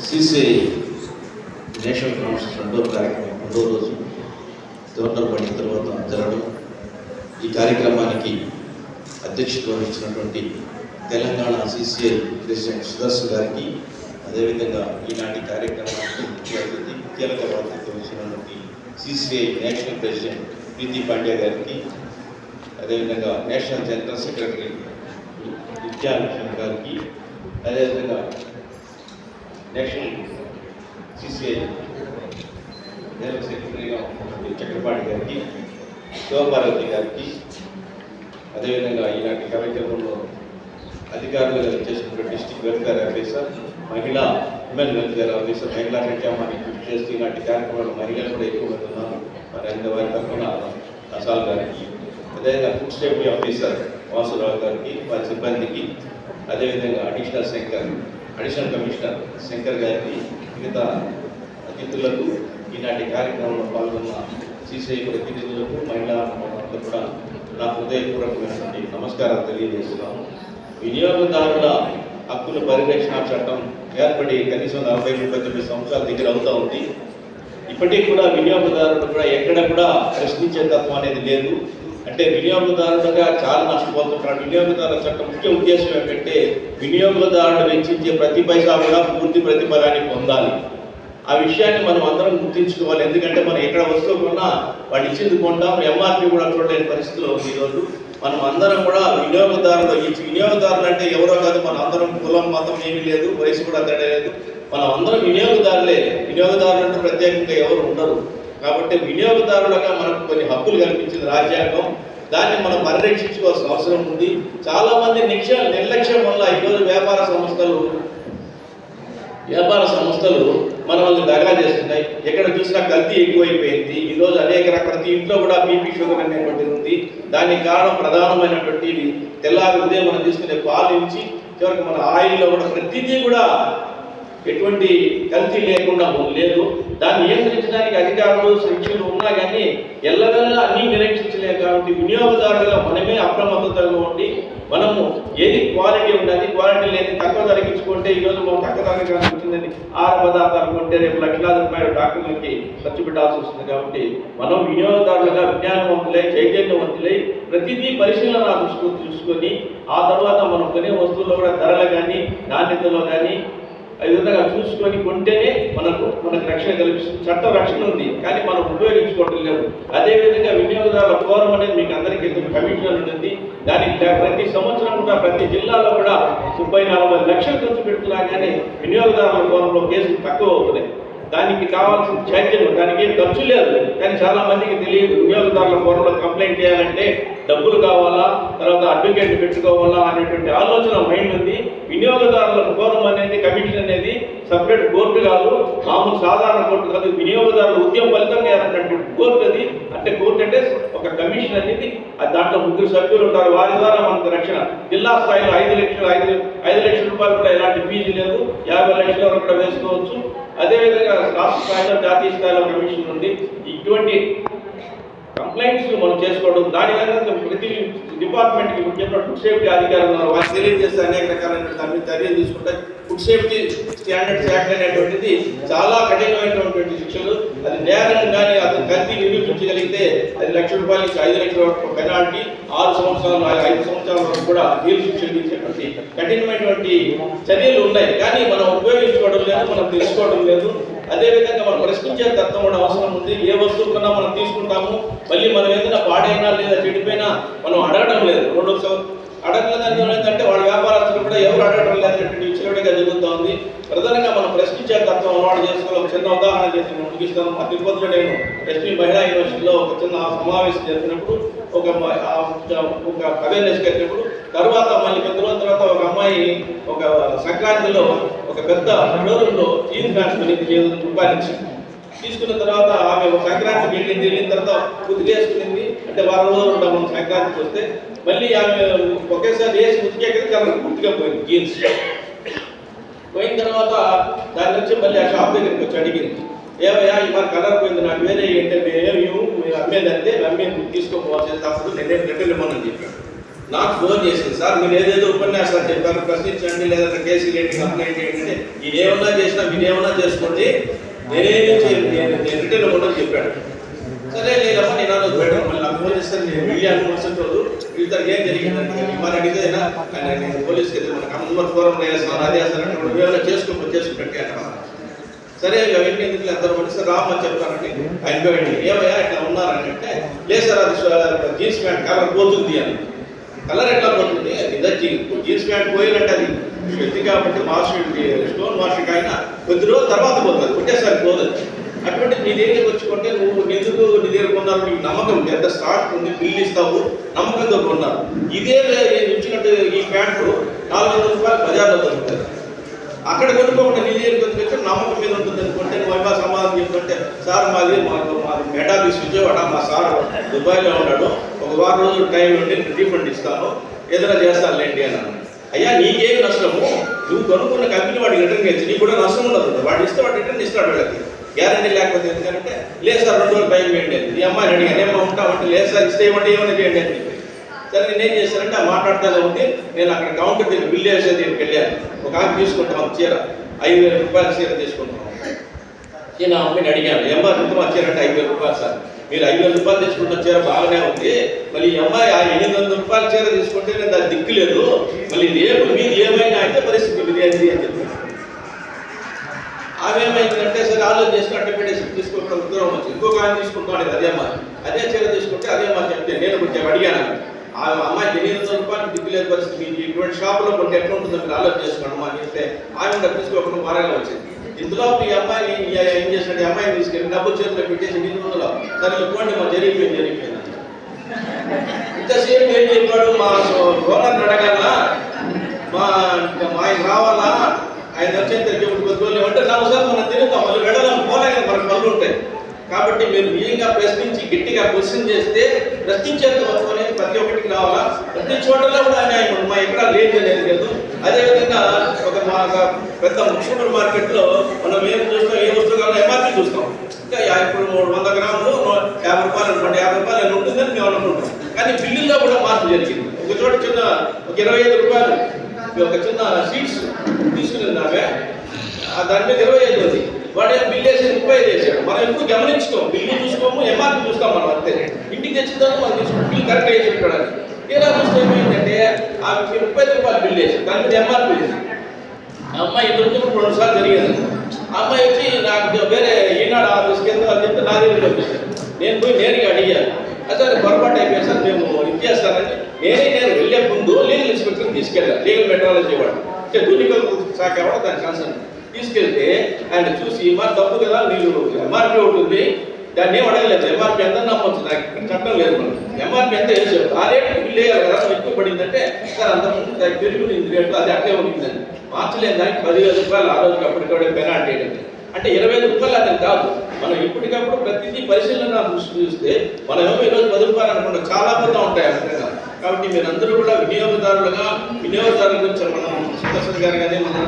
CCI national conference రెండో కార్యక్రమం రెండో రోజు గవర్నర్ పడిన తర్వాత జరగడం. ఈ కార్యక్రమానికి అధ్యక్షత వహించినటువంటి తెలంగాణ సిసిఐ ప్రెసిడెంట్ సుదర్శన్ గారికి, అదేవిధంగా ఈనాటి కార్యక్రమానికి ముఖ్య అతిథి కీలక బాధ్యత వహించినటువంటి సిసిఐ నేషనల్ ప్రెసిడెంట్ ప్రీతి పాండ్యా గారికి, అదేవిధంగా నేషనల్ జనరల్ సెక్రటరీ విద్యాలక్ష్మి గారికి, అదేవిధంగా నేషనల్ సిసిఐ జనరల్ సెక్రటరీగా చక్రపాణి గారికి, శివపార్వతి గారికి, అదేవిధంగా ఈనాటి కార్యక్రమంలో అధికారులుగా చేసినటువంటి డిస్ట్రిక్ట్ వెల్ఫేర్ ఆఫీసర్, మహిళా ఉమెన్ వెల్ఫేర్ ఆఫీసర్, మహిళా సంక్షేమాన్ని కృషి చేస్తూ ఈనాటి కార్యక్రమంలో మహిళలు కూడా ఎక్కువ మంది ఉన్నారు. మరి అందులో వారి తరఫున అసాల్ గారికి, అదేవిధంగా ఫుడ్ సేఫ్టీ ఆఫీసర్ వాసురావు గారికి, వారి సిబ్బందికి, అదేవిధంగా అడిషనల్ కమిషనర్ శంకర్ గారికి, మిగతా అతిథులకు, ఈనాటి కార్యక్రమంలో పాల్గొన్న సిసిఐ ప్రతినిధులకు, మహిళా మంత్రులకు కూడా నా హృదయపూర్వకమైనటువంటి నమస్కారాలు తెలియజేస్తున్నాము. వినియోగదారుల హక్కుల పరిరక్షణ చట్టం ఏర్పడి కనీసం 40-39 సంవత్సరాల దగ్గర అవుతూ ఉంది. ఇప్పటికీ కూడా వినియోగదారులు కూడా ఎక్కడ కూడా ప్రశ్నించే తత్వం అనేది లేదు. అంటే వినియోగదారులుగా చాలా నష్టపోతుంటారు. వినియోగదారుల చట్టం ముఖ్య ఉద్దేశం ఏంటంటే వినియోగదారులు వెచ్చించే ప్రతి పైసా కూడా పూర్తి ప్రతిఫలాన్ని పొందాలి. ఆ విషయాన్ని మనం అందరం గుర్తించుకోవాలి. ఎందుకంటే మనం ఎక్కడ వస్తువు కొన్నా వాడు ఇచ్చింది కొంటాం, ఎంఆర్పి కూడా చూడలేని పరిస్థితిలో ఉంది ఈరోజు. మనం అందరం కూడా వినియోగదారులు అంటే ఎవరో కాదు, మన అందరం కులం మతం ఏమీ లేదు, వయసు కూడా తేడా లేదు, మనం అందరం వినియోగదారులే. వినియోగదారులు అంటే ప్రత్యేకంగా ఎవరు ఉండరు. కాబట్టి వినియోగదారులుగా మనకు కొన్ని హక్కులు కల్పించింది రాజ్యాంగం. దాన్ని మనం పరిరక్షించుకోవాల్సిన అవసరం ఉంది. చాలామంది నిర్లక్ష్యం వల్ల ఈరోజు వ్యాపార సంస్థలు మనల్ని దగా చేస్తున్నాయి. ఎక్కడ చూసినా కల్తీ ఎక్కువైపోయింది. ఈరోజు ప్రతి ఇంట్లో కూడా బీపీ షుగర్ అనేటువంటిది ఉంది. దానికి కారణం ప్రధానమైనటువంటి తెల్లారి ఉదయం మనం తీసుకునే పాలు నుంచి చివరికి మన ఆయిల్లో కూడా ప్రతిదీ కూడా ఎటువంటి కల్తీ లేకుండా లేదు. దాన్ని నియంత్రించడానికి అధికారులు శిక్షలు ఉన్నా కానీ ఎల్లవెల్లా అన్నీ నిరీక్షించలేవు. కాబట్టి వినియోగదారులుగా మనమే అప్రమత్తతగా ఉండి మనము ఏది క్వాలిటీ ఉన్నది, క్వాలిటీ లేని తక్కువ ధరకించుకుంటే ఈరోజు మనం తక్కువ ధరకి వచ్చిందని ఆహార పదార్థాలు కొంటే రేపు లక్షలాది రూపాయలు డాక్టర్లకి ఖర్చు పెట్టాల్సి వస్తుంది. కాబట్టి మనం వినియోగదారులుగా విజ్ఞానవంతులై, చైతన్యవంతులై ప్రతిదీ పరిశీలన చూసుకొని ఆ తర్వాత మనం కొనే వస్తువుల్లో కూడా ధరలు కానీ నాణ్యతలో కానీ ఈ విధంగా చూసుకొని కొంటేనే మనకు రక్షణ కల్పిస్తుంది. చట్టం రక్షణ ఉంది కానీ మనం ఉపయోగించుకోవటం లేదు. అదేవిధంగా వినియోగదారుల ఫోరం అనేది మీకు అందరికీ కమిషన్ ఉంటుంది. దానికి ప్రతి సంవత్సరం కూడా ప్రతి జిల్లాలో కూడా 30-40 లక్షలు ఖర్చు పెడుతున్నా కానీ వినియోగదారుల ఫోరంలో కేసులు తక్కువ అవుతున్నాయి. దానికి కావాల్సిన చైతన్యం, దానికి ఏం ఖర్చు లేదు కానీ చాలా మందికి తెలియదు. వినియోగదారుల ఫోరంలో కంప్లైంట్ చేయాలంటే డబ్బులు కావాలా, తర్వాత అడ్వకేట్ పెట్టుకోవాలా అనేటువంటి ఆలోచన మైండ్ ఉంది. వినియోగదారుల ఫోరం అనేది కమిషన్ అనేది సపరేట్ కోర్టు కాదు, మామూలు సాధారణ కోర్టు కాదు, వినియోగదారుల ఉద్యమ ఫలితంగా ఏర్పడినటువంటి కోర్టు అది. అంటే కోర్టు అంటే ఒక కమిషన్ అనేది దాంట్లో 3 సభ్యులు ఉంటారు. వారి ద్వారా మనకు రక్షణ. జిల్లా స్థాయిలో 5 లక్షల రూపాయలు కూడా ఎలాంటి ఫీజు లేదు, 50 లక్షల వరకు కూడా వేసుకోవచ్చు. అదేవిధంగా రాష్ట్ర స్థాయిలో, జాతీయ స్థాయిలో కమిషన్ ఉంది. ఇటువంటి కంప్లైంట్స్ మనం చేసుకోవడం, దాని వల్ల ప్రతి డిపార్ట్మెంట్కి చెప్పిన ఫుడ్ సేఫ్టీ అధికారులు ఉన్నారు, వారికి తెలియజేస్తే అనేక రకాలైన దాని చర్యలు తీసుకుంటాయి. ఫుడ్ సేఫ్టీ స్టాండర్డ్స్ యాక్ట్ అనేటువంటిది చాలా కఠినమైనటువంటి శిక్షలు. అది నేరం కానీ అతను కల్తీ నిరూపించగలిగితే అది ₹1,00,000 నుంచి 5 లక్షల వరకు పెనాల్టీ, 5 సంవత్సరాల వరకు కూడా జైలు శిక్షలు ఇచ్చేటువంటి కఠినమైనటువంటి చర్యలు ఉన్నాయి. కానీ మనం ఉపయోగించుకోవడం లేదు, మనం తెలుసుకోవడం లేదు. అదేవిధంగా మనం ప్రశ్నించే తత్వం కూడా అవసరం ఉంది. ఏ వస్తువు కన్నా మనం తీసుకుంటాము, మళ్ళీ మనం ఏదైనా పాడైనా లేదా చెడిపోయినా మనం అడగడం లేదు. అడగలేదని ఏంటంటే వాళ్ళ వ్యాపారస్తులు కూడా ఎవరు అడగడం లేదనేటువంటి విచ్చలవిడిగా జరుగుతూ ఉంది. ప్రధానంగా మనం ప్రశ్నించే తత్వం అలవాటు చేసుకోవాలి. ఒక చిన్న ఉదాహరణ చేసి నేను ముగిస్తాను. మా తిరుపతిలో నేను ఎస్పీ మహిళా యూనివర్సిటీలో ఒక చిన్న సమావేశం జరిగినప్పుడు ఒక అవేర్నెస్ జరిగినప్పుడు తర్వాత మళ్ళీ 10 రోజుల తర్వాత ఒక అమ్మాయి ఒక సంక్రాంతిలో ఒక పెద్ద షోరూంలో జీన్స్ ప్యాంట్స్ రూపాయలు తీసుకున్న తర్వాత ఆమె ఒక సంక్రాంతికి వెళ్ళిన తర్వాత ఉతికేసుకునింది. అంటే వారం రోజులు ఉంటాం మనం సంక్రాంతికి వస్తే. మళ్ళీ ఆమె ఒకేసారి వేసి ఉతికేక కలర్ పూర్తిగా పోయింది. జీన్స్ పోయిన తర్వాత దాని నుంచి మళ్ళీ ఆ షాప్ దగ్గరికి వచ్చి అడిగింది, ఏమయ్యా ఇవాళ కలర్ పోయింది, నాకు వేరే ఏంటంటే మీరు అమ్మేదంటే అమ్మేది తీసుకోపోవాల్సింది, తప్పుడు నేను రిటర్న్ ఇవ్వమని చెప్పాను. నాకు ఫోన్ చేసింది, సార్ మీరు ఏదేదో ఉపన్యాసాలు చెప్పారు, ప్రశ్నించండి లేదంటే కేసులు ఏంటి, కంప్లైంట్ ఏంటి అంటే నేనేమన్నా చేసినా మీరేమన్నా చేసుకోండి, నేను రిటర్న్ ఇవ్వడం చెప్పాడు. సరే లేదమ్మా నేను అన్నది పెట్టాను, మళ్ళీ నాకు ఫోన్ చేస్తాను, నేను మీడియాను మరుసటి రోజు వీళ్ళకి ఏం జరిగిందంటే మన అడిగితేనా నేను పోలీస్కి అయితే మనకు అందరు ఫోరం వేస్తాను అది వేస్తానంటే ఏమైనా చేసుకుంటే సరే అవన్నీ ఎందుకు అందరూ మంది రామని చెప్తానండి ఆయన పోయండి ఏమయ్యా ఇట్లా ఉన్నారని అంటే లేదు సార్ అది జీన్స్ ప్యాంట్ కలర్ పోతుంది అని. కలర్ ఎట్లా పోతుంది, అది జీన్స్ ప్యాంట్ పోయినట్టు అది వ్యక్తి కాబట్టి స్టోన్ వాషింగ్ అయినా కొద్ది రోజుల తర్వాత పోతుంది, ఒకటేసారి పోదు. అటువంటి నీ దగ్గరికి వచ్చుకుంటే నువ్వు ఎందుకు నీ దగ్గర కొన్నారు, నీకు నమ్మకం ఎంత స్టాక్ ఉంది, బిల్లు ఇస్తావు, నమ్మకంతో కొన్నారు. ఇదే ఇచ్చినట్టు ఈ ప్యాంటు 400 రూపాయలు బజార్లో దొరుకుతుంది. అక్కడ కొనుక్కోకుండా నీ దగ్గరికి వచ్చి నమ్మకం మీద ఉంటుంది అనుకుంటే నువ్వు సమాధానం చెప్పుకుంటే సార్ మాది మెటాబీస్ విజయవాడ, మా సార్ దుబాయ్లో ఉన్నాడు, ఒక వారం రోజులు టైం ఉండి రీఫండ్ ఇస్తాను, ఏదైనా చేస్తానులేండి అన్నాను. అయ్యా నీకేం నష్టము, నువ్వు కొనుక్కున్న కంపెనీ వాడికి రిటర్న్ ఇచ్చి నీకు కూడా నష్టం ఉండదు, వాడు ఇస్తే వాడు రిటర్న్ ఇస్తాడు, వాళ్ళకి గ్యారంటీ లేకపోతే ఎందుకంటే లేదు సార్ 2 రోజులు టైం వేయండి ఈ అమ్మాయిని అడిగాను ఏమో ఉంటామంటే లేదు సార్ ఇస్తే ఏమంటే ఏమైనా చేయండి అని చెప్పి. సరే నేనేం చేశానంటే ఆ మాట్లాడుతూనే ఉంది, నేను అక్కడ కౌంటర్ దగ్గర బిల్లు వేసేది వెళ్ళాను. ఒక ఆమె తీసుకుంటాం చీర 5,000 రూపాయల చీర తీసుకుంటాం. నేను ఆ అమ్మాయిని అడిగాను ఏమ్మా మొత్తం ఆ చీర అంటే 5,000 రూపాయలు సార్, మీరు 5,000 రూపాయలు తీసుకుంటున్న చీర బాగానే ఉంది, మళ్ళీ ఈ అమ్మాయి 800 రూపాయల చీర తీసుకుంటే నేను దాన్ని దిక్కులేదు, మళ్ళీ రేపు మీరు ఏమైనా అయితే పరిస్థితి బిర్యానీ అని చెప్పి. ఆమె ఏమైందంటే సరే ఆలోచన చేసి అట్ట పెట్టేసి తీసుకోవడం దూరం వచ్చింది. ఇంకొక ఆయన తీసుకుంటాను అదే అమ్మాయి, అదే చీర తీసుకుంటే అదే అమ్మాయి చెప్తే నేను కొంచెం అడిగాను ఆ అమ్మాయి 800 రూపాయలు దిక్కులేదు పరిస్థితి, మీకు ఇటువంటి షాపులో కొంటే ఎట్లా ఉంటుందో మీరు ఆలోచన చేసుకోండి అమ్మా అని చెప్తే ఆమె తీసుకోకుండా వారాగా వచ్చింది. ఇందులో ఈ అమ్మాయిని ఏం చేసినట్టు ఈ అమ్మాయిని తీసుకెళ్ళి డబ్బులు చేతిలో పెట్టేసి 800 సరే పోండి మా జరిగిపోయింది. ఇంతసేపు ఏం చెప్పాడు, మా ఓనర్ని అడగాల, మా ఆయన రావాలా, ఆయన వచ్చేంత కొద్ది అంటే ఒకసారి మనం తిరుగుతాం, మళ్ళీ వెళ్ళాలని పోలేక మనకు పనులు ఉంటాయి. కాబట్టి మీరు నిజంగా ప్రశ్నించి గట్టిగా క్వశ్చన్ చేస్తే ప్రశ్నించేంత వరకు అనేది ప్రతి ఒక్కటికి రావాలా, ప్రతి చోటలో కూడా న్యాయం ఉంది, మా ఎక్కడ లేదు అనేది లేదు. అదేవిధంగా మా పెద్ద సూపర్ మార్కెట్లో మనం ఏం చూస్తాం, ఏ వస్తువు కావాలో ఎంఆర్పీ చూస్తాం. ఇంకా ఇప్పుడు 100 గ్రాములు 50 రూపాయలు అనుకోండి, 50 రూపాయలు అని ఉంటుందని మేము అనుకుంటాం. కానీ బిల్లుల్లో కూడా మార్పు జరిగింది. ఒక చోట చిన్న ఒక 25 రూపాయలు ఒక చిన్న సీట్స్ తీసుకునేది ఆమె, దాని మీద 25 ఉంది, వాడు బిల్లు వేసి 35 వేసాడు. మనం ఎక్కువ గమనించుకోం, బిల్లు చూసుకోము, ఎంఆర్పీ చూస్తాం మనం అంతే. ఇంటికి తెచ్చిందాము మనం తీసుకుంటాం, బిల్లు కరెక్ట్ వేసి పెట్టాడు. ఇలా చూస్తే ఏమైందంటే ఆమె 35 రూపాయలు బిల్లు వేసాడు, దాని మీద ఎంఆర్పీ వేసి ఆ అమ్మాయి ఇద్దరు 2 సార్లు జరిగేది. ఆ అమ్మాయి వచ్చి నాకు వేరే ఈనాడు ఆఫీస్కి వెళ్తే వాళ్ళు చెప్తే నా దగ్గర పంపిస్తాను. నేను పోయి నేరుగా అడిగాను, అసలు పొరపాటు అయిపోయి సార్ మేము ఇచ్చేస్తానని నేను వెళ్ళే ముందు లీగల్ ఇన్స్పెక్టర్ని తీసుకెళ్ళాను, లీగల్ మెట్రాలజీ వాడు టెక్నికల్ శాఖ వాడు దాని కన్సర్న్ తీసుకెళ్తే ఆయన చూసి మరి తప్పు కదా, మీరు ఎంఆర్పీ ఒకటి ఉంది దాన్ని ఏం అడగలేదు, ఎంఆర్పీ ఎంత నమ్మొచ్చు, నాకు చట్టం లేదు, మనం ఎంఆర్పీ ఎంత వేసాడు ఆ రేటు బిల్లు వేయాలి కదా, ఎక్కువ పడిందంటే సార్ అంతకుముందు దానికి పెరిగింది రేటు, అది అట్లే ఉండిందని మార్చలేని దానికి 10,000 రూపాయలు ఆ రోజుకి అప్పటికప్పుడే పెనాల్టీ వేయడం. అంటే 25 రూపాయలు అది కాదు, మనం ఇప్పటికప్పుడు ప్రతిదీ పరిశీలన దృష్టి చూస్తే మనం ఏమో ఈరోజు 10 రూపాయలు అనుకుంటాం, చాలా పోతా ఉంటాయి అర్థంగా. కాబట్టి మీరందరూ కూడా వినియోగదారుల గురించి మనం సుదర్శన్ గారు కానీ మన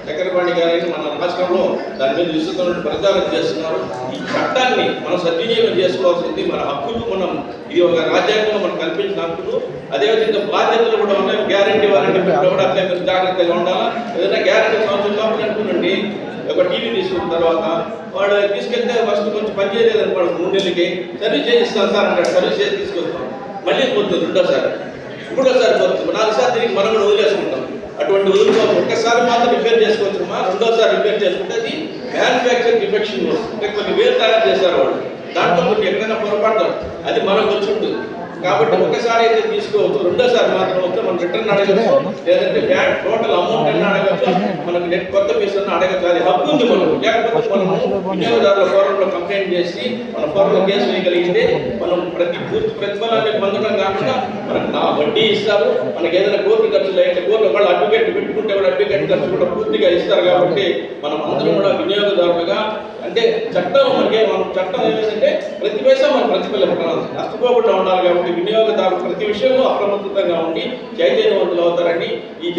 చక్రపాణి గారు కానీ మన రాష్ట్రంలో దాని మీద విస్తృతమైన ప్రచారం చేస్తున్నారు. ఈ చట్టాన్ని మనం సద్వినియోగం చేసుకోవాల్సింది మన హక్కులు, మనం ఇది ఒక రాజ్యాంగంలో మనం కల్పించిన హక్కులు, అదేవిధంగా బాధ్యతలు కూడా ఉన్నాయి. గ్యారంటీ వారంటీ కూడా అట్లే మీరు జాగ్రత్తగా ఉండాలా. ఏదైనా గ్యారంటీ సంవత్సరం లోపల అనుకోండి, ఒక టీవీ తీసుకున్న తర్వాత వాడు తీసుకెళ్తే ఫస్ట్ కొంచెం పని చేయలేదు అనుకోండి, 3 నెలలకి సర్వీస్ చేయిస్తాను సార్ అంటాడు, సర్వీస్ చేసి తీసుకొస్తాం, మళ్ళీ పోతుంది 2సారి 3సారి పోతుంది, 4సారి తిరిగి మనం కూడా వదిలేసుకుంటాం. అటువంటి వదులుకోవచ్చు, ఒక్కసారి మాత్రం రిపేర్ చేసుకోవచ్చు, 2సారి రిపేర్ చేసుకుంటే అది మ్యానుఫ్యాక్చర్ డిఫెక్షన్ వస్తుంది, కొన్ని వేలు తయారు చేస్తారు వాళ్ళు, దాంట్లో కొన్ని ఎక్కడైనా పొరపడతాడు, అది మనకు వచ్చి ఉంటుంది. కాబట్టి ఒకసారి అయితే తీసుకోవచ్చు, 2సారి మాత్రం వస్తే మనం రిటర్న్ అడగచ్చు, లేదంటే బ్యాంక్ టోటల్ అమౌంట్ అన్న అడగచ్చు, మనకు నెట్ కొత్త పీస్ అన్న అడగచ్చు, అది హక్కు ఉంది మనకు. లేకపోతే మనము వినియోగదారుల ఫోరంలో కంప్లైంట్ చేసి మన ఫోరంలో కేసు వేయగలిగితే మనం పూర్తి ప్రతిఫలాన్ని పొందడం కాకుండా మనకు నా వడ్డీ ఇస్తారు, మనకి ఏదైనా కోర్టు ఖర్చులు అయితే కోర్టు వాళ్ళు అడ్వకేట్ పెట్టుకుంటే వాళ్ళు అడ్వకేట్ ఖర్చు కూడా పూర్తిగా ఇస్తారు. కాబట్టి మనం అందరం కూడా వినియోగదారులుగా అంటే చట్టం మనం చట్టం ఏమైందంటే ప్రతి పైసా మన ప్రతిఫలం నష్టపోకుండా ఉండాలి కాబట్టి వినియోగదారులు ప్రతి విషయంలో అప్రమత్తంగా ఉండి చైతన్యవంతులు అవుతారని ఈ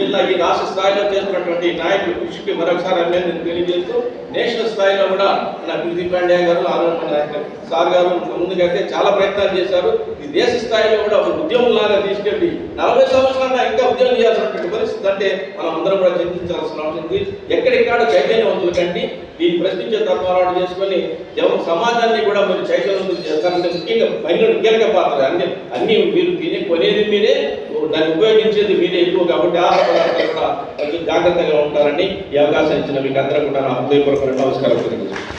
రాష్ట్ర స్థాయిలో చేస్తున్నటువంటి నాయకుల కృషికి మరొకసారి అభినందన తెలియజేస్తూ నేషనల్ స్థాయిలో కూడా మన కృతి పాండ్యా గారు సార్ గారు ముందుకైతే చాలా ప్రయత్నాలు చేశారు. ఈ దేశ స్థాయిలో కూడా ఒక ఉద్యమంలాగా తీసుకెళ్ళి 40 సంవత్సరాల ఇంకా ఉద్యమం చేయాల్సినటువంటి పరిస్థితి అంటే మనం అందరం కూడా చింతించాల్సిన అవసరం ఉంది. ఎక్కడికాడ చైతన్యవంతులు కండి దీన్ని ప్రశ్నించే తత్వాలు చేసుకొని సమాజాన్ని కూడా మీరు చైతన్యవంతులు చేస్తారంటే ముఖ్యంగా మహిళలు కీలక పాత్ర. అన్ని మీరు తినే కొనేది మీరే, దాన్ని ఉపయోగించేది మీరే ఎక్కువ కాబట్టి ఆహార పదార్థాలు కూడా కొంచెం జాగ్రత్తగా ఉంటారని ఈ అవకాశం ఇచ్చిన మీకు అందరూ కూడా నా హృదయపూర్వక నమస్కారం.